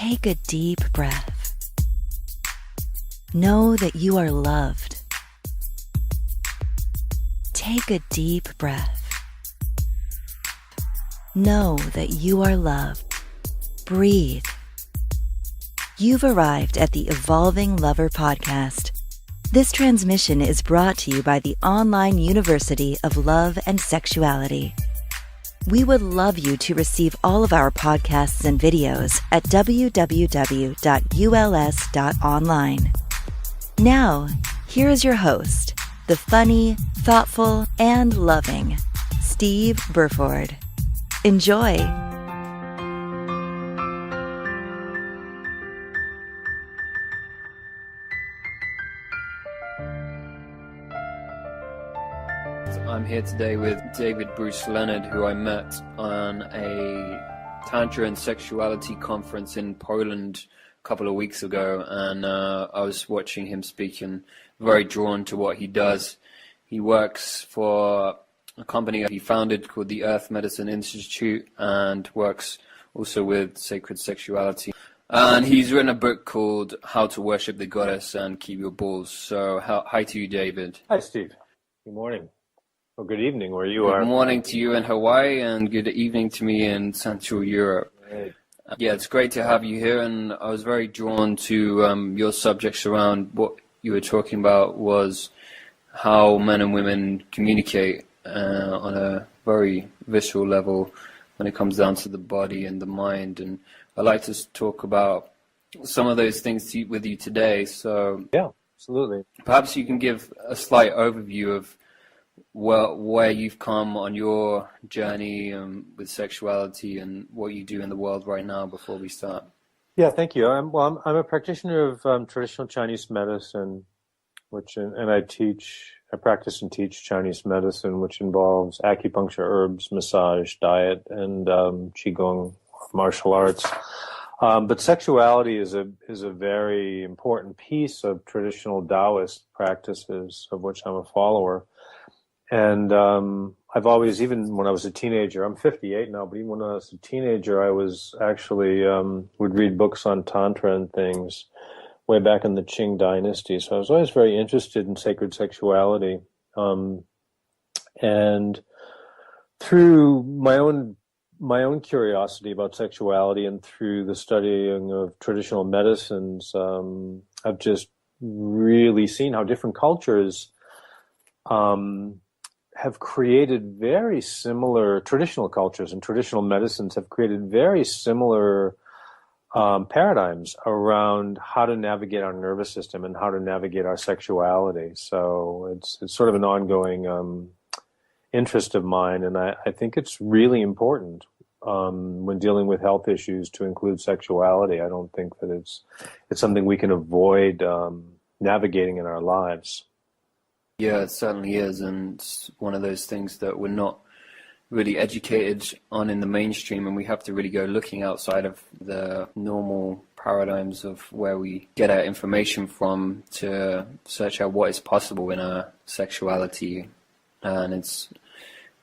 Take a deep breath. Know that you are loved. Take a deep breath. Know that you are loved. Breathe. You've arrived at the Evolving Lover podcast. This transmission is brought to you by the Online University of Love and Sexuality. We would love you to receive all of our podcasts and videos at www.uls.online. Now, here is your host, the funny, thoughtful, and loving Steve Burford. Enjoy. I'm here today with David Bruce Leonard, who I met on a Tantra and Sexuality conference in Poland a couple of weeks ago, and I was watching him speak and very drawn to what he does. He works for a company he founded called the Earth Medicine Institute and works also with sacred sexuality. And he's written a book called How to Worship the Goddess and Keep Your Balls. So hi to you, David. Hi, Steve. Good morning. Or good evening where you are. Good morning to you in Hawaii and good evening to me in Central Europe. Right. Yeah, it's great to have you here, and I was very drawn to your subjects around what you were talking about was how men and women communicate on a very visceral level when it comes down to the body and the mind. And I'd like to talk about some of those things with you today. So yeah, absolutely. Perhaps you can give a slight overview of where you've come on your journey with sexuality and what you do in the world right now before we start. Yeah, thank you. I'm a practitioner of traditional Chinese medicine, and I practice and teach Chinese medicine, which involves acupuncture, herbs, massage, diet, and qigong, martial arts. But sexuality is a very important piece of traditional Taoist practices, of which I'm a follower. And I've always, even when I was a teenager, I'm 58 now, but even when I was a teenager, I was actually would read books on Tantra and things way back in the Qing dynasty. So I was always very interested in sacred sexuality. And through my own curiosity about sexuality and through the studying of traditional medicines, I've just really seen how different cultures have created very similar, traditional cultures and traditional medicines have created very similar paradigms around how to navigate our nervous system and how to navigate our sexuality. So it's sort of an ongoing interest of mine, and I think it's really important when dealing with health issues to include sexuality. I don't think that it's something we can avoid navigating in our lives. Yeah, it certainly is, and it's one of those things that we're not really educated on in the mainstream, and we have to really go looking outside of the normal paradigms of where we get our information from to search out what is possible in our sexuality. And it's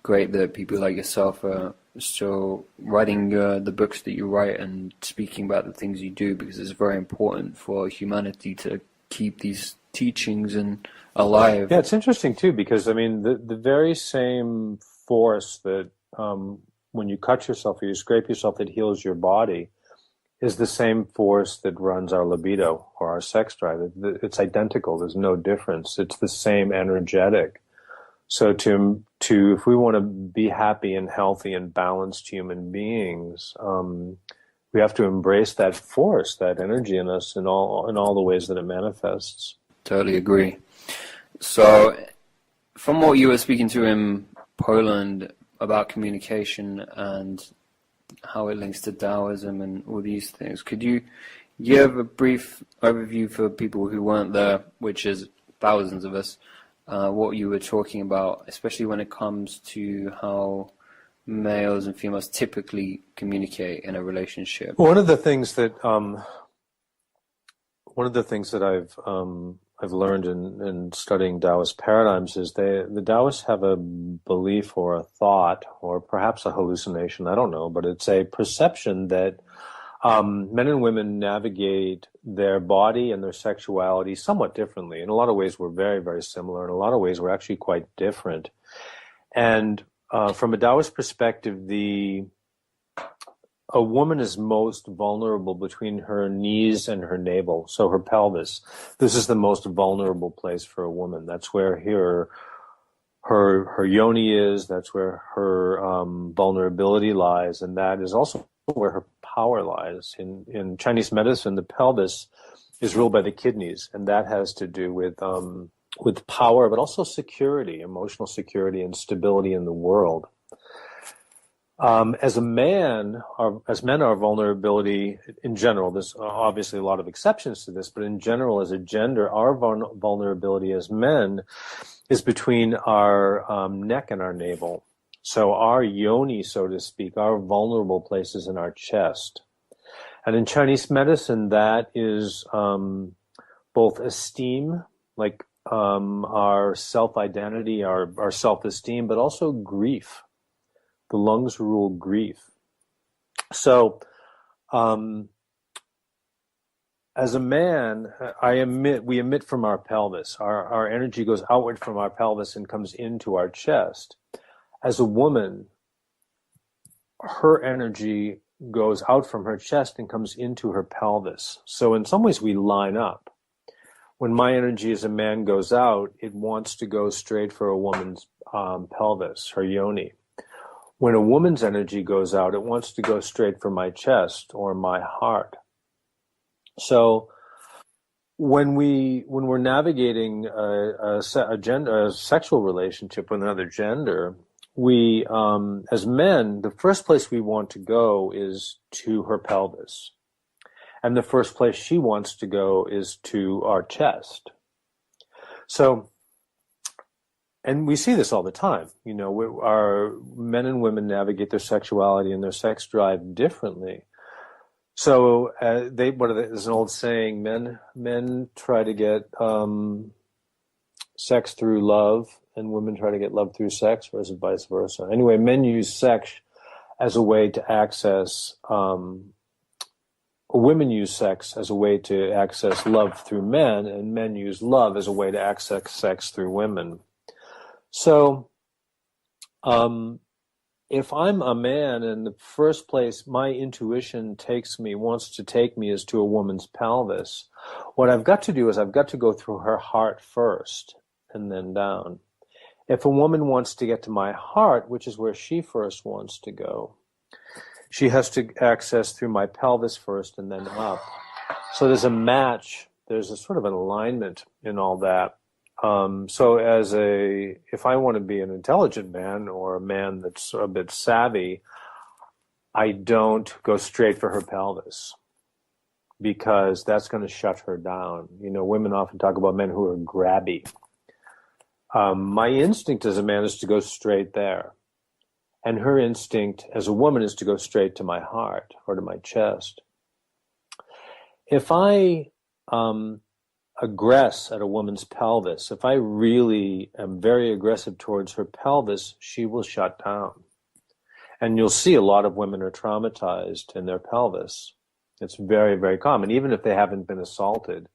great that people like yourself are still writing the books that you write and speaking about the things you do, because it's very important for humanity to keep these teachings and alive. Yeah, it's interesting too, because I mean the very same force that when you cut yourself or you scrape yourself that heals your body is the same force that runs our libido or our sex drive. It's identical. There's no difference. It's the same energetic. So to if we want to be happy and healthy and balanced human beings, we have to embrace that force, that energy in us in all the ways that it manifests. Totally agree. So from what you were speaking to in Poland about communication and how it links to Taoism and all these things, could you give a brief overview for people who weren't there, which is thousands of us, what you were talking about, especially when it comes to how males and females typically communicate in a relationship? One of the things that I've learned in studying Taoist paradigms is the Taoists have a belief or a thought or perhaps a hallucination, I don't know, but it's a perception that Men and women navigate their body and their sexuality somewhat differently. In a lot of ways, we're very, very similar. In a lot of ways, we're actually quite different. And from a Taoist perspective, a woman is most vulnerable between her knees and her navel, so her pelvis. This is the most vulnerable place for a woman. That's where her yoni is. That's where her vulnerability lies, and that is also where her power lies. In Chinese medicine, the pelvis is ruled by the kidneys, and that has to do with power, but also security, emotional security, and stability in the world. As men, our vulnerability in general, there's obviously a lot of exceptions to this, but in general, as a gender, our vulnerability as men is between our neck and our navel. So our yoni, so to speak, our vulnerable places in our chest. And in Chinese medicine, that is both esteem, like our self-identity, our self-esteem, but also grief. The lungs rule grief. So as a man, we emit from our pelvis. Our energy goes outward from our pelvis and comes into our chest. As a woman, her energy goes out from her chest and comes into her pelvis. So in some ways we line up. When my energy as a man goes out, it wants to go straight for a woman's pelvis, her yoni. When a woman's energy goes out, it wants to go straight for my chest or my heart. So when we're navigating a sexual relationship with another gender, we, as men, the first place we want to go is to her pelvis. And the first place she wants to go is to our chest. So, and we see this all the time. You know, our men and women navigate their sexuality and their sex drive differently. So there's an old saying, men try to get sex through love, and women try to get love through sex, or is it vice versa? Anyway, men use sex as a way to access, women use sex as a way to access love through men, and men use love as a way to access sex through women. So, if I'm a man and the first place my intuition wants to take me is to a woman's pelvis, what I've got to do is I've got to go through her heart first and then down. If a woman wants to get to my heart, which is where she first wants to go, she has to access through my pelvis first and then up. So there's a match, there's a sort of an alignment in all that. So if I want to be an intelligent man or a man that's a bit savvy, I don't go straight for her pelvis because that's going to shut her down. You know, women often talk about men who are grabby. My instinct as a man is to go straight there. And her instinct as a woman is to go straight to my heart or to my chest. If I aggress at a woman's pelvis, if I really am very aggressive towards her pelvis, she will shut down. And you'll see a lot of women are traumatized in their pelvis. It's very, very common. Even if they haven't been assaulted,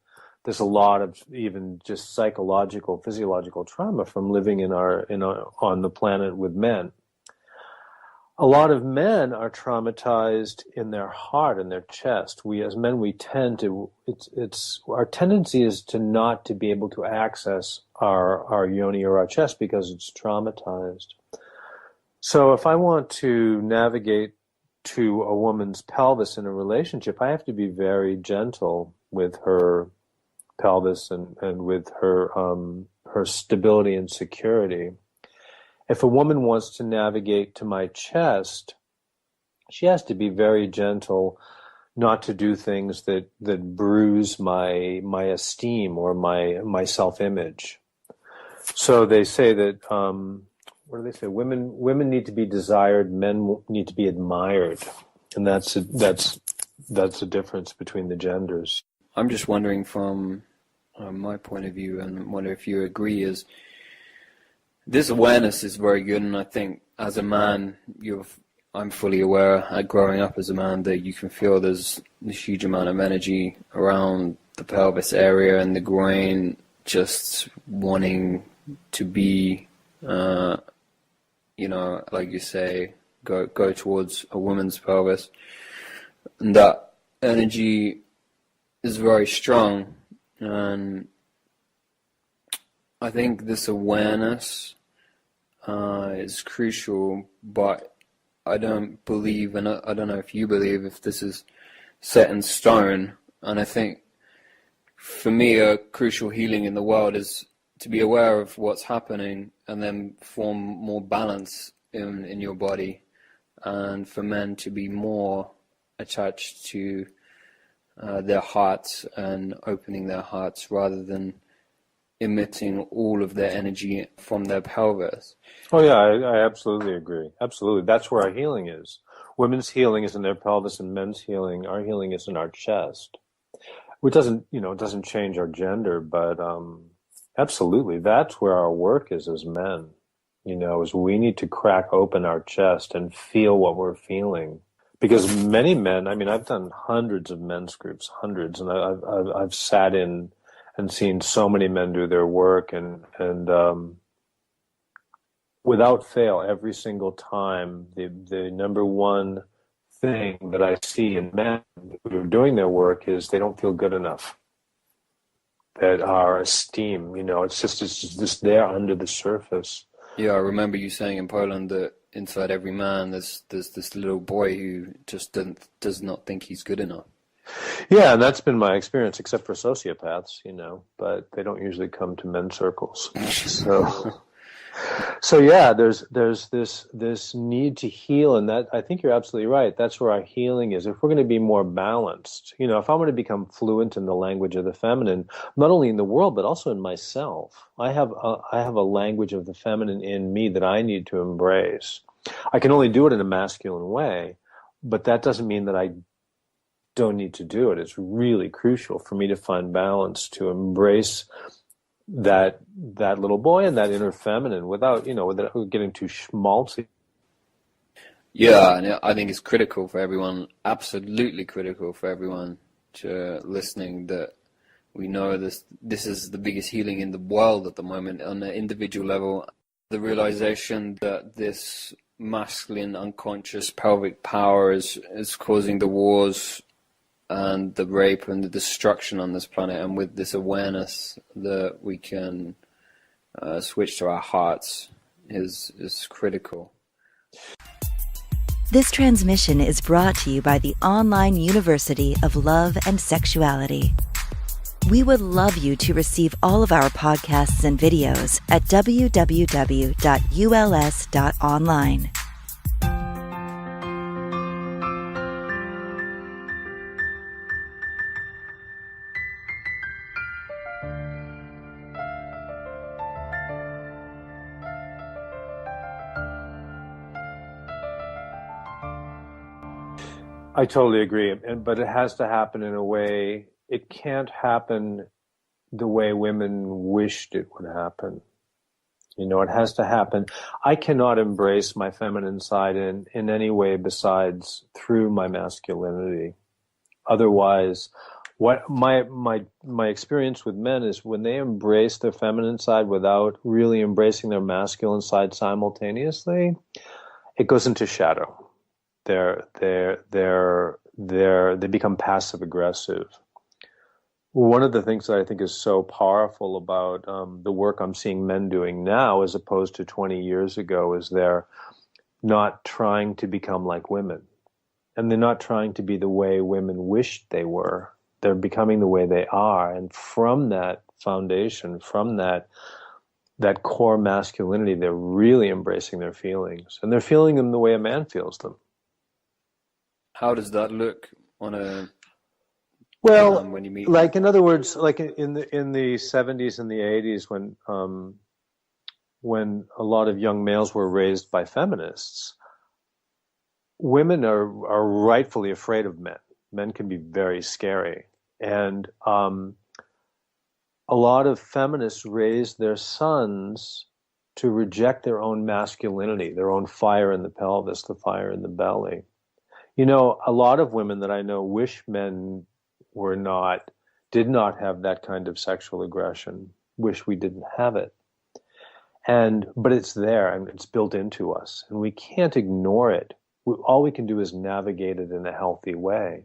there's a lot of even just psychological, physiological trauma from living on the planet with men. A lot of men are traumatized in their heart and their chest. We, as men, we tend to, our tendency is not to be able to access our yoni or our chest because it's traumatized. So if I want to navigate to a woman's pelvis in a relationship, I have to be very gentle with her pelvis and with her stability and security. If a woman wants to navigate to my chest, she has to be very gentle not to do things that bruise my esteem or my self-image. So they say that, what do they say? Women need to be desired, men need to be admired. And that's a difference between the genders. I'm just wondering from my point of view, and wonder if you agree, is this awareness is very good, and I think as a man, I'm fully aware, growing up as a man, that you can feel there's this huge amount of energy around the pelvis area and the groin, just wanting to be, like you say, go towards a woman's pelvis. And that energy is very strong. And I think this awareness is crucial, but I don't believe, and I don't know if you believe, if this is set in stone. And I think for me, a crucial healing in the world is to be aware of what's happening and then form more balance in your body, and for men to be more attached to their hearts and opening their hearts rather than emitting all of their energy from their pelvis. Oh yeah, I absolutely agree. Absolutely. That's where our healing is. Women's healing is in their pelvis, and men's healing, our healing is in our chest. Which doesn't, it doesn't change our gender, but absolutely, that's where our work is as men. Is we need to crack open our chest and feel what we're feeling. Because many men, I've done hundreds of men's groups, hundreds, and I've sat in and seen so many men do their work, and without fail, every single time, the number one thing that I see in men who are doing their work is they don't feel good enough. That our esteem, it's just there under the surface. Yeah, I remember you saying in Poland that inside every man there's this little boy who just does not think he's good enough. Yeah, and that's been my experience, except for sociopaths, but they don't usually come to men's circles. So yeah, there's this need to heal, and that I think you're absolutely right. That's where our healing is. If we're going to be more balanced, if I'm going to become fluent in the language of the feminine, not only in the world but also in myself, I have a language of the feminine in me that I need to embrace. I can only do it in a masculine way, but that doesn't mean that I don't need to do it. It's really crucial for me to find balance, to embrace that little boy and that inner feminine without getting too schmaltzy. Yeah, and I think it's critical for everyone, absolutely critical for everyone to listening, that we know this is the biggest healing in the world at the moment on an individual level. The realization that this masculine unconscious pelvic power is causing the wars and the rape and the destruction on this planet, and with this awareness that we can switch to our hearts is critical. This transmission is brought to you by the Online University of Love and Sexuality. We would love you to receive all of our podcasts and videos at www.uls.online. I totally agree, but it has to happen in a way. It can't happen the way women wished it would happen. It has to happen. I cannot embrace my feminine side in any way besides through my masculinity. Otherwise, what my experience with men is when they embrace their feminine side without really embracing their masculine side simultaneously, it goes into shadow. They become passive aggressive. One of the things that I think is so powerful about the work I'm seeing men doing now, as opposed to 20 years ago, is they're not trying to become like women, and they're not trying to be the way women wished they were. They're becoming the way they are, and from that foundation, from that core masculinity, they're really embracing their feelings, and they're feeling them the way a man feels them. How does that look on a when you meet? Like, in other words, like in the 70s and the 80s, when a lot of young males were raised by feminists, women are rightfully afraid of men. Men can be very scary, and a lot of feminists raised their sons to reject their own masculinity, their own fire in the pelvis, the fire in the belly. You know, a lot of women that I know wish men did not have that kind of sexual aggression, wish we didn't have it. But it's there and it's built into us and we can't ignore it. All we can do is navigate it in a healthy way,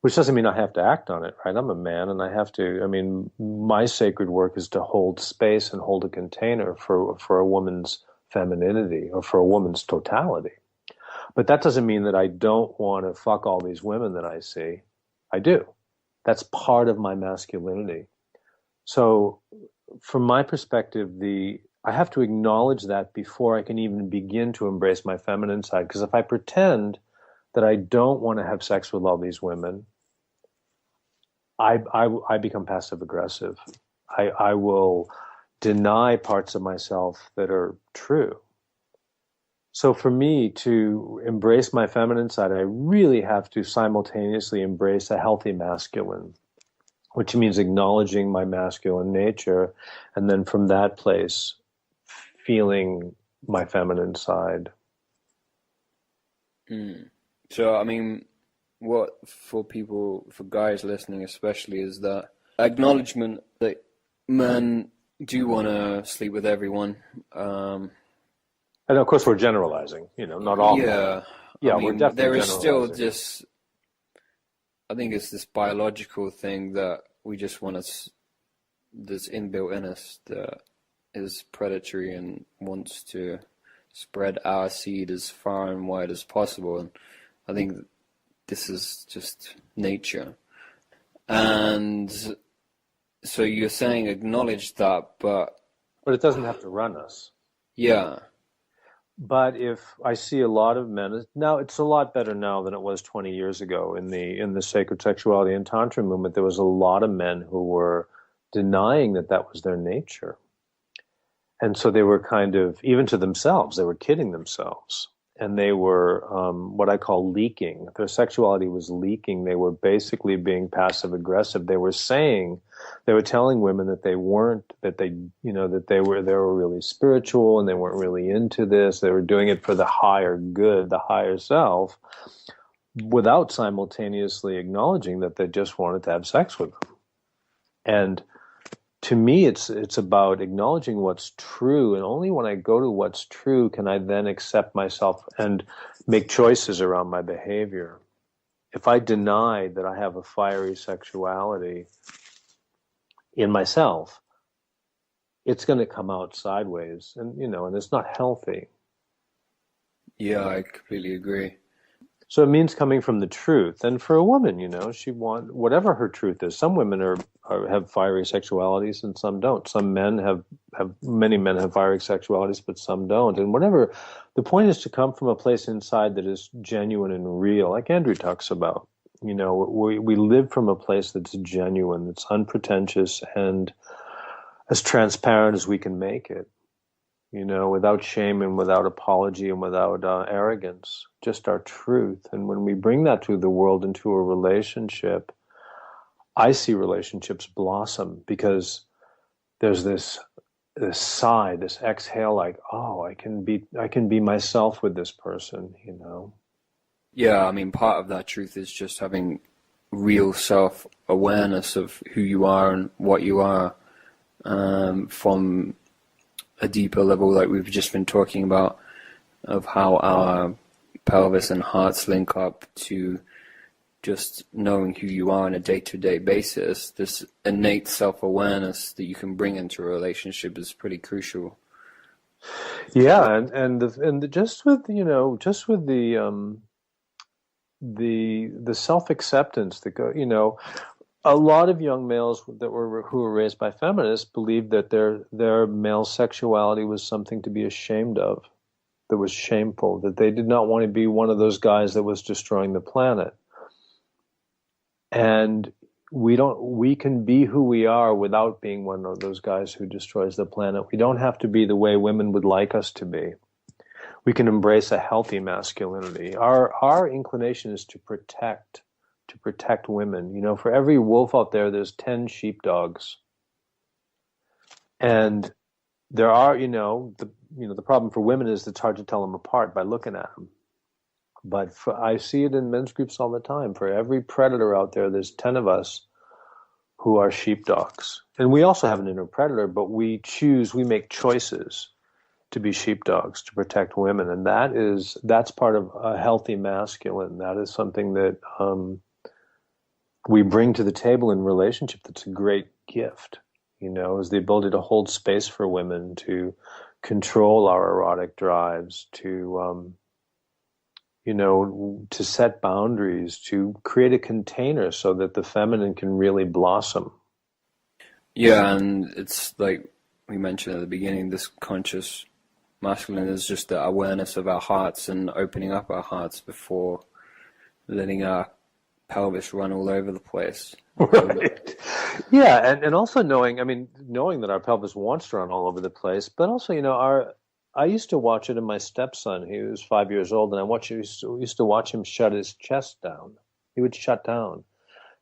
which doesn't mean I have to act on it, right? I'm a man and my sacred work is to hold space and hold a container for a woman's femininity or for a woman's totality. But that doesn't mean that I don't want to fuck all these women that I see. I do. That's part of my masculinity. So from my perspective, I have to acknowledge that before I can even begin to embrace my feminine side. Because if I pretend that I don't want to have sex with all these women, I become passive aggressive. I will deny parts of myself that are true. So for me to embrace my feminine side, I really have to simultaneously embrace a healthy masculine, which means acknowledging my masculine nature, and then from that place, feeling my feminine side. So, I mean, what for guys listening especially, is that acknowledgement that men do want to sleep with everyone. And of course, we're generalizing, not all. Yeah. Yeah, we're definitely there is still generalizing. I think it's this biological thing that we just want this inbuilt in us that is predatory and wants to spread our seed as far and wide as possible. And I think this is just nature. And so you're saying acknowledge that, but it doesn't have to run us. Yeah. But if I see a lot of men, now it's a lot better now than it was 20 years ago in the sacred sexuality and tantra movement. There was a lot of men who were denying that was their nature. And so they were kind of, even to themselves, they were kidding themselves. And they were what I call leaking. Their sexuality was leaking. They were basically being passive aggressive. They were telling women that they weren't, that they were really spiritual and they weren't really into this. They were doing it for the higher good, the higher self, without simultaneously acknowledging that they just wanted to have sex with them. And to me, it's about acknowledging what's true, and only when I go to what's true can I then accept myself and make choices around my behavior. If I deny that I have a fiery sexuality in myself, it's going to come out sideways, and it's not healthy. Yeah, I completely agree. So it means coming from the truth. And for a woman, she wants whatever her truth is. Some women have fiery sexualities and some don't. Many men have fiery sexualities, but some don't. And whatever, the point is to come from a place inside that is genuine and real, like Andrew talks about. We live from a place that's genuine, that's unpretentious, and as transparent as we can make it. Without shame and without apology and without arrogance, just our truth. And when we bring that to the world, into a relationship, I see relationships blossom because there's this sigh, this exhale, like, oh, I can be myself with this person, Yeah, I mean, part of that truth is just having real self-awareness of who you are and what you are, from a deeper level, like we've just been talking about, of how our pelvis and hearts link up to just knowing who you are on a day-to-day basis. This innate self-awareness that you can bring into a relationship is pretty crucial. Yeah, and just with the self-acceptance that go, a lot of young males who were raised by feminists believed that their male sexuality was something to be ashamed of, that was shameful, that they did not want to be one of those guys that was destroying the planet. And we can be who we are without being one of those guys who destroys the planet. We don't have to be the way women would like us to be. We can embrace a healthy masculinity. Our inclination is to protect women. For every wolf out there, there's 10 sheepdogs. And there are, the problem for women is it's hard to tell them apart by looking at them. But I see it in men's groups all the time. For every predator out there, there's 10 of us who are sheepdogs. And we also have an inner predator, but we make choices to be sheepdogs, to protect women. And that's part of a healthy masculine. That is something that we bring to the table in relationship that's a great gift, is the ability to hold space for women, to control our erotic drives, to to set boundaries, to create a container so that the feminine can really blossom. Yeah, and it's like we mentioned at the beginning, this conscious masculine is just the awareness of our hearts and opening up our hearts before letting our pelvis run all over the place. Right. Yeah, and also knowing that our pelvis wants to run all over the place, but also, I used to watch it in my stepson. He was 5 years old, and used to watch him shut his chest down. He would shut down.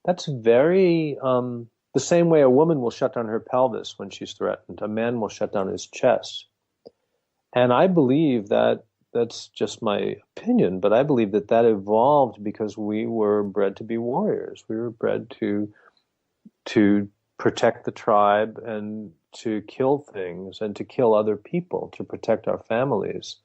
That's very the same way a woman will shut down her pelvis when she's threatened. A man will shut down his chest. And I believe that's just my opinion, but I believe that evolved because we were bred to be warriors. We were bred to protect the tribe and to kill things and to kill other people, to protect our families.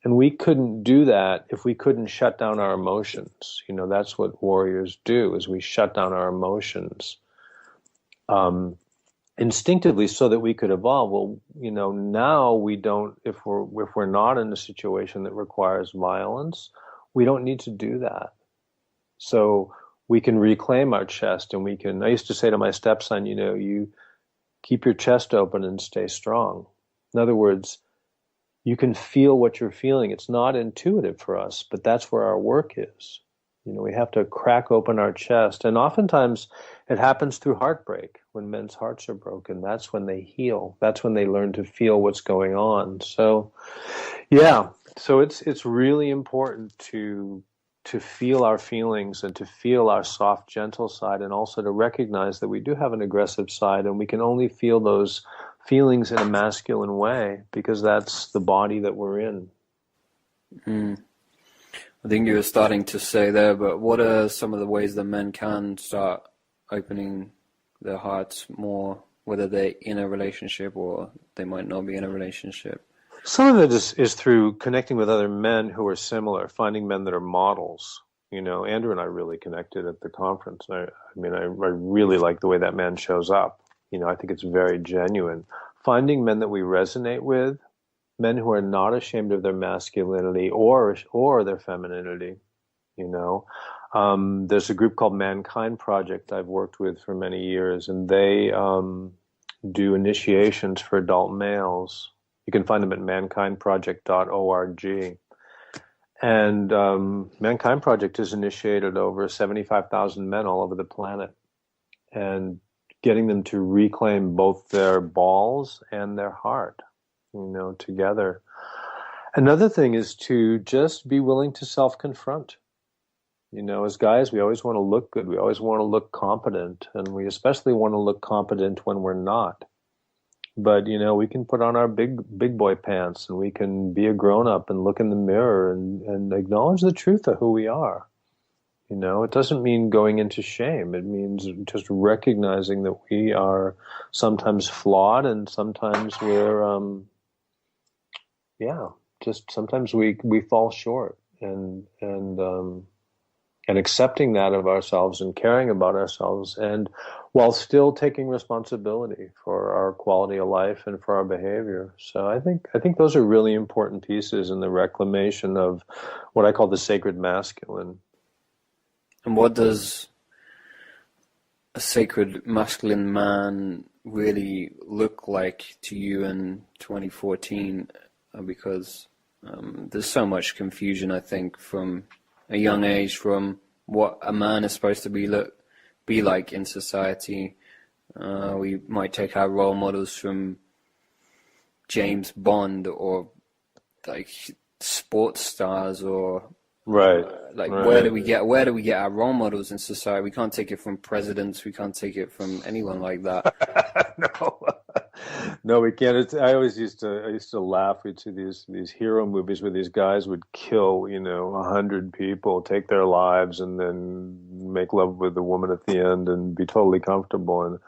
And we couldn't do that if we couldn't shut down our emotions. That's what warriors do, is we shut down our emotions instinctively so that we could evolve. Well, now we don't, if we're not in a situation that requires violence, we don't need to do that. So we can reclaim our chest, and I used to say to my stepson, you keep your chest open and stay strong. In other words, you can feel what you're feeling. It's not intuitive for us, but that's where our work is. We have to crack open our chest. And oftentimes it happens through heartbreak. When men's hearts are broken, that's when they heal. That's when they learn to feel what's going on. So, yeah. So it's really important to feel our feelings and to feel our soft, gentle side, and also to recognize that we do have an aggressive side, and we can only feel those feelings in a masculine way because that's the body that we're in. I think you were starting to say there, but what are some of the ways that men can start opening their hearts more, whether they're in a relationship or they might not be in a relationship? Some of it is through connecting with other men who are similar, finding men that are models. Andrew and I really connected at the conference. I really like the way that man shows up. I think it's very genuine. Finding men that we resonate with, men who are not ashamed of their masculinity or their femininity. There's a group called Mankind Project I've worked with for many years, and they do initiations for adult males. You can find them at mankindproject.org. And Mankind Project has initiated over 75,000 men all over the planet, and getting them to reclaim both their balls and their heart, together. Another thing is to just be willing to self-confront. As guys, we always want to look good. We always want to look competent, and we especially want to look competent when we're not. But, we can put on our big boy pants, and we can be a grown-up and look in the mirror and acknowledge the truth of who we are. It doesn't mean going into shame. It means just recognizing that we are sometimes flawed, and sometimes we're, sometimes we fall short, and accepting that of ourselves and caring about ourselves, and while still taking responsibility for our quality of life and for our behavior. So I think those are really important pieces in the reclamation of what I call the sacred masculine. And what does a sacred masculine man really look like to you in 2014? Because there's so much confusion, I think, from a young age, from what a man is supposed to be like in society. We might take our role models from James Bond or like sports stars, or right. Where do we get our role models in society? We can't take it from presidents. We can't take it from anyone like that. No. No, we can't. I used to laugh. We'd see these hero movies where these guys would kill, 100 people, take their lives, and then make love with the woman at the end and be totally comfortable. And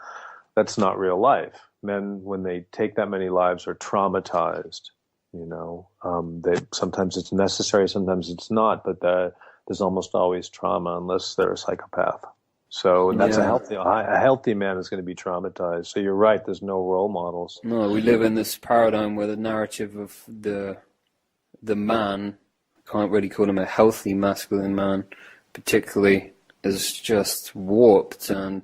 that's not real life. Men, when they take that many lives, are traumatized. They sometimes it's necessary, sometimes it's not, but there's almost always trauma unless they're a psychopath. So that's a healthy man is going to be traumatized. So you're right. There's no role models. No, we live in this paradigm where the narrative of the man, can't really call him a healthy masculine man, particularly, is just warped, and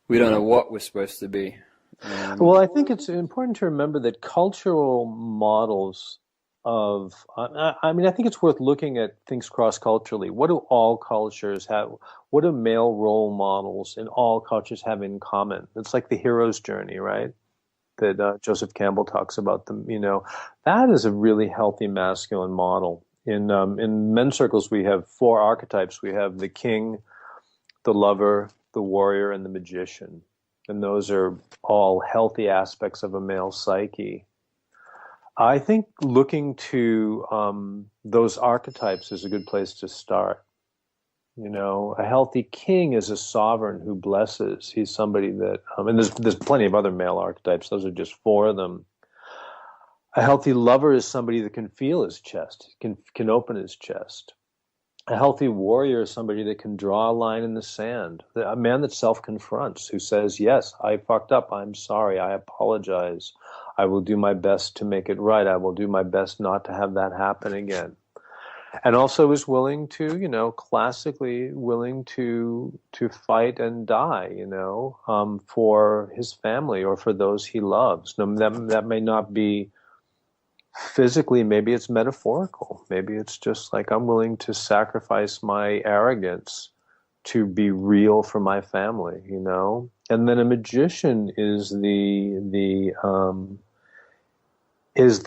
we don't know what we're supposed to be. Well, I think it's important to remember that cultural models I think it's worth looking at things cross-culturally. What do all cultures have? What do male role models in all cultures have in common? It's like the hero's journey, right? That Joseph Campbell talks about them. That is a really healthy masculine model. In men's circles, we have 4 archetypes. We have the king, the lover, the warrior, and the magician. And those are all healthy aspects of a male psyche. I think looking to those archetypes is a good place to start. A healthy king is a sovereign who blesses. He's somebody that, and there's plenty of other male archetypes. Those are just 4 of them. A healthy lover is somebody that can feel his chest, can open his chest. A healthy warrior is somebody that can draw a line in the sand. A man that self-confronts, who says, yes, I fucked up. I'm sorry. I apologize. I will do my best to make it right. I will do my best not to have that happen again. And also is willing to, classically willing to fight and die, for his family or for those he loves. That may not be physically, maybe it's metaphorical. Maybe it's just like, I'm willing to sacrifice my arrogance to be real for my family, And then a magician is the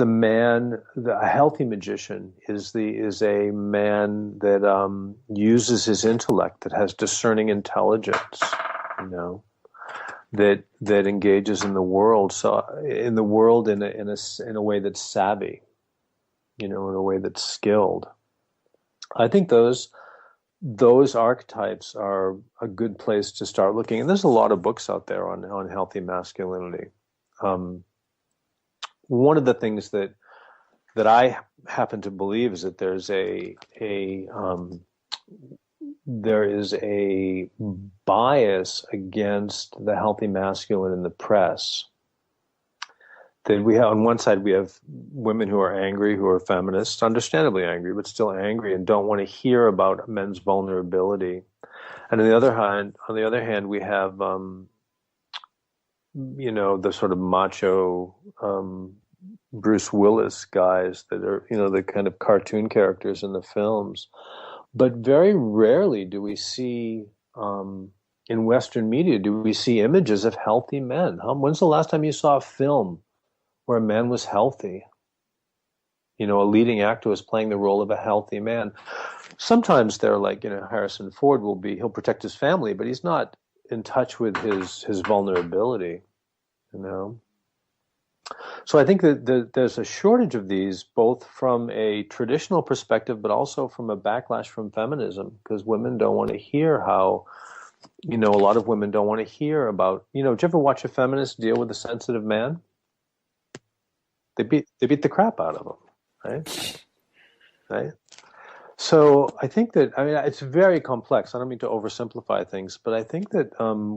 man. A healthy magician is a man that uses his intellect, that has discerning intelligence, that engages in the world. So in the world in a way that's savvy, in a way that's skilled. I think those archetypes are a good place to start looking. And there's a lot of books out there on healthy masculinity. One of the things that I happen to believe is that there is a bias against the healthy masculine in the press. That we have, on one side, we have women who are angry, who are feminists, understandably angry, but still angry and don't want to hear about men's vulnerability. And on the other hand, we have the sort of macho Bruce Willis guys that are, the kind of cartoon characters in the films. But very rarely do we see, in Western media, do we see images of healthy men. When's the last time you saw a film where a man was healthy? A leading actor was playing the role of a healthy man. Sometimes they're like, Harrison Ford he'll protect his family, but he's not in touch with his vulnerability, So I think that there's a shortage of these, both from a traditional perspective, but also from a backlash from feminism, because women don't want to hear how, a lot of women don't want to hear about, did you ever watch a feminist deal with a sensitive man? They beat the crap out of him, right? So I think that, it's very complex. I don't mean to oversimplify things, but I think that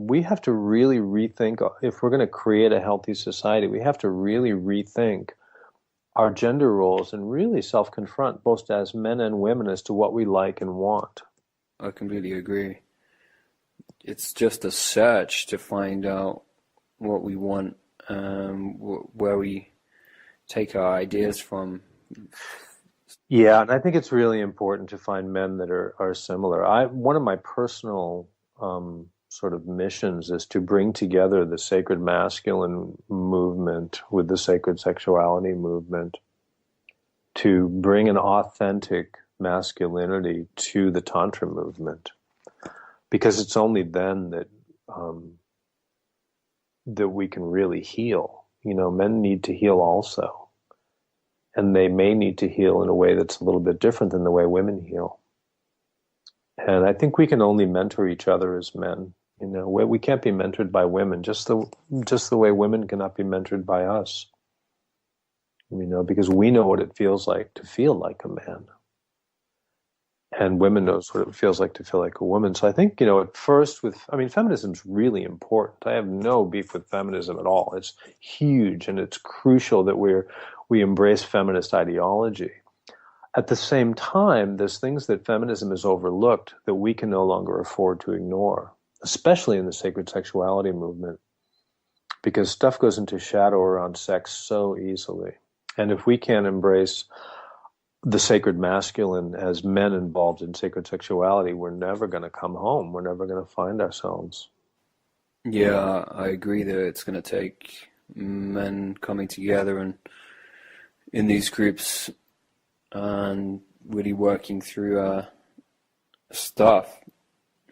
we have to really rethink, if we're going to create a healthy society, we have to really rethink our gender roles and really self-confront, both as men and women, as to what we like and want. I completely agree. It's just a search to find out what we want, where we take our ideas from. Yeah, and I think it's really important to find men that are similar. One of my personal sort of missions is to bring together the sacred masculine movement with the sacred sexuality movement, to bring an authentic masculinity to the Tantra movement, because it's only then that that we can really heal. You know, men need to heal also. And they may need to heal in a way that's a little bit different than the way women heal. And I think we can only mentor each other as men. You know, we can't be mentored by women, just the way women cannot be mentored by us. You know, because we know what it feels like to feel like a man. And women knows what it feels like to feel like a woman. So I think, you know, at first feminism's really important. I have no beef with feminism at all. It's huge, and it's crucial that we embrace feminist ideology. At the same time, there's things that feminism has overlooked that we can no longer afford to ignore, especially in the sacred sexuality movement, because stuff goes into shadow around sex so easily. And if we can't embrace the sacred masculine as men involved in sacred sexuality, we're never going to come home. We're never going to find ourselves. Yeah, I agree that it's going to take men coming together and in these groups and really working through stuff.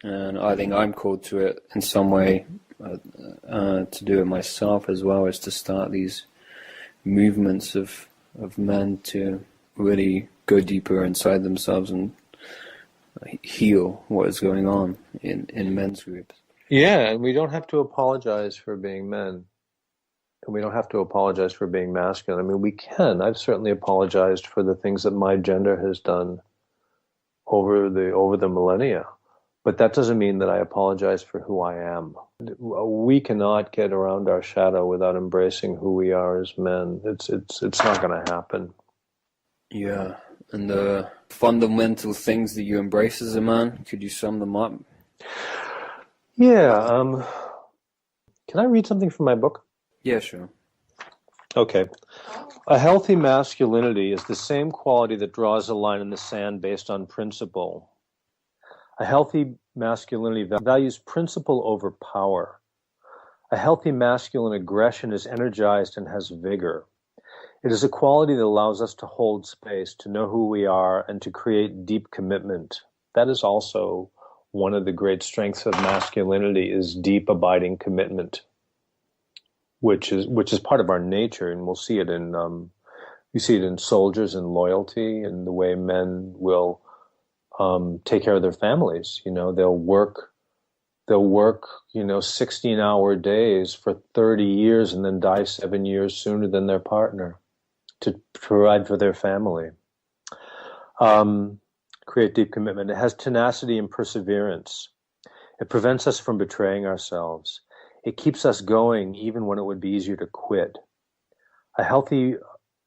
And I think I'm called to it in some way, to do it myself as well, as to start these movements of men to really go deeper inside themselves and heal what is going on in men's groups. Yeah, and we don't have to apologize for being men. And we don't have to apologize for being masculine. I mean, we can. I've certainly apologized for the things that my gender has done over the millennia. But that doesn't mean that I apologize for who I am. We cannot get around our shadow without embracing who we are as men. It's not going to happen. Yeah, and the fundamental things that you embrace as a man, could you sum them up? Yeah. Can I read something from my book? Yeah, sure. Okay. A healthy masculinity is the same quality that draws a line in the sand based on principle. A healthy masculinity values principle over power. A healthy masculine aggression is energized and has vigor. It is a quality that allows us to hold space, to know who we are, and to create deep commitment. That is also one of the great strengths of masculinity, is deep, abiding commitment, which is part of our nature, and we'll see it in you see it in soldiers and loyalty, and the way men will take care of their families. You know, they'll work 16-hour days for 30 years and then die 7 years sooner than their partner to provide for their family. Create deep commitment. It has tenacity and perseverance. It prevents us from betraying ourselves. It keeps us going even when it would be easier to quit. A healthy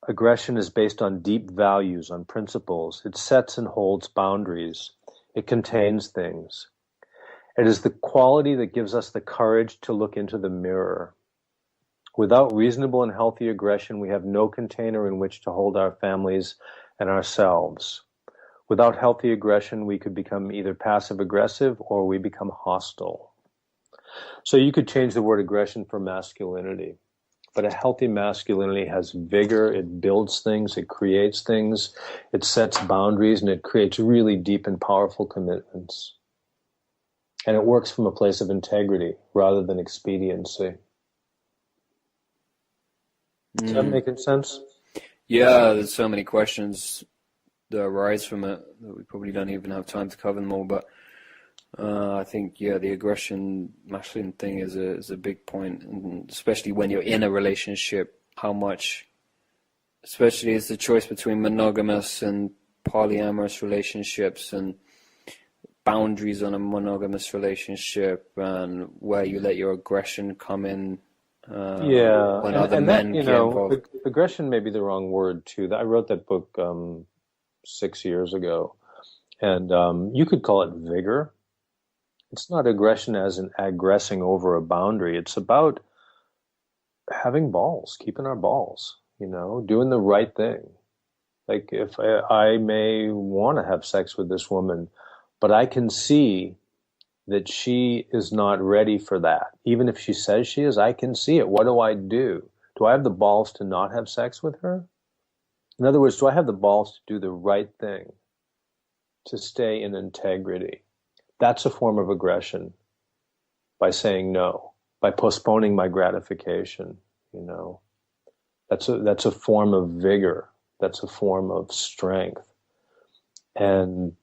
aggression is based on deep values, on principles. It sets and holds boundaries. It contains things. It is the quality that gives us the courage to look into the mirror. Without reasonable and healthy aggression, we have no container in which to hold our families and ourselves. Without healthy aggression, we could become either passive-aggressive or we become hostile. So you could change the word aggression for masculinity. But a healthy masculinity has vigor, it builds things, it creates things, it sets boundaries, and it creates really deep and powerful commitments. And it works from a place of integrity rather than expediency. Does that make sense? Yeah, there's so many questions that arise from it that we probably don't even have time to cover them all. But I think, the aggression masculine thing is a big point, and especially when you're in a relationship, how much, especially it's the choice between monogamous and polyamorous relationships and boundaries on a monogamous relationship, and where you let your aggression come in. When other men get involved. Aggression may be the wrong word too. I wrote that book 6 years ago, and you could call it vigor. It's not aggression as in aggressing over a boundary. It's about having balls, keeping our balls, doing the right thing. Like if I may want to have sex with this woman, but I can see that she is not ready for that. Even if she says she is, I can see it. What do I do? Do I have the balls to not have sex with her? In other words, do I have the balls to do the right thing, to stay in integrity? That's a form of aggression, by saying no. by postponing my gratification. You know, that's a form of vigor. That's a form of strength. And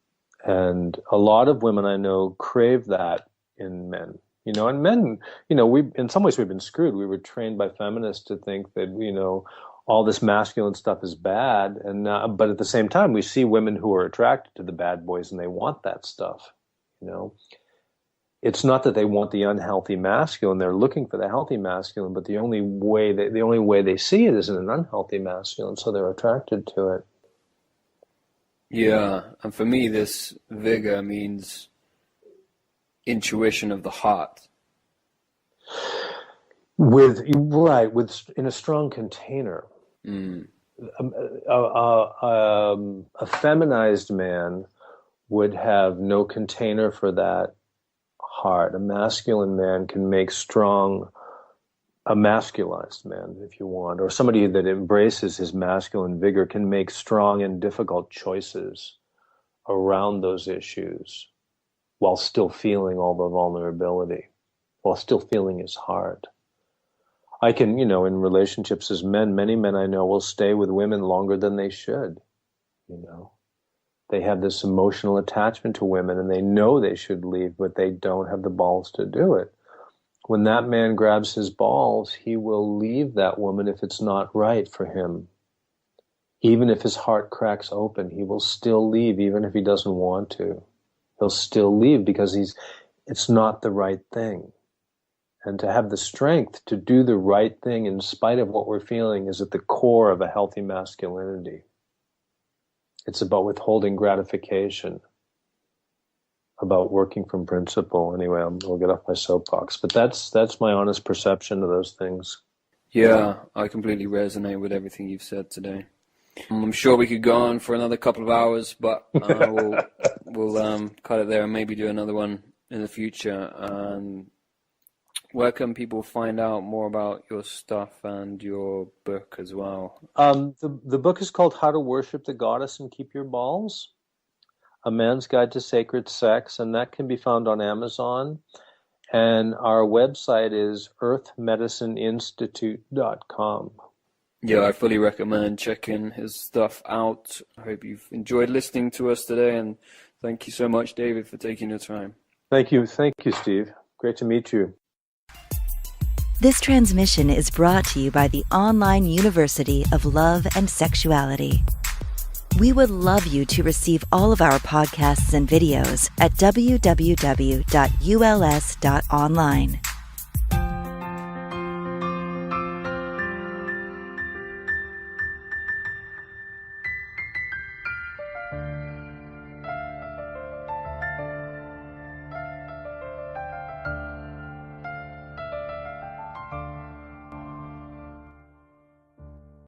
a lot of women I know crave that in men. You know, and men, you know, in some ways we've been screwed. We were trained by feminists to think that, you know, all this masculine stuff is bad. But at the same time, we see women who are attracted to the bad boys and they want that stuff. You know, it's not that they want the unhealthy masculine. They're looking for the healthy masculine, but the only way they see it is in an unhealthy masculine. So they're attracted to it. Yeah. And for me, this vigor means intuition of the heart. In a strong container. A feminized man would have no container for that heart. A masculine man can make strong a masculized man, if you want, or somebody that embraces his masculine vigor can make strong and difficult choices around those issues, while still feeling all the vulnerability, while still feeling his heart. I can, you know, in relationships as men, many men I know will stay with women longer than they should. You know, they have this emotional attachment to women and they know they should leave, but they don't have the balls to do it. When that man grabs his balls, he will leave that woman if it's not right for him. Even if his heart cracks open, he will still leave, even if he doesn't want to. He'll still leave because it's not the right thing. And to have the strength to do the right thing in spite of what we're feeling is at the core of a healthy masculinity. It's about withholding gratification, about working from principle. Anyway, I'll get off my soapbox. But that's my honest perception of those things. Yeah, I completely resonate with everything you've said today. I'm sure we could go on for another couple of hours, but we'll cut it there and maybe do another one in the future. Where can people find out more about your stuff and your book as well? The book is called How to Worship the Goddess and Keep Your Balls, A Man's Guide to Sacred Sex, and that can be found on Amazon. And our website is earthmedicineinstitute.com. Yeah, I fully recommend checking his stuff out. I hope you've enjoyed listening to us today, and thank you so much, David, for taking your time. Thank you, Steve. Great to meet you. This transmission is brought to you by the Online University of Love and Sexuality. We would love you to receive all of our podcasts and videos at www.uls.online.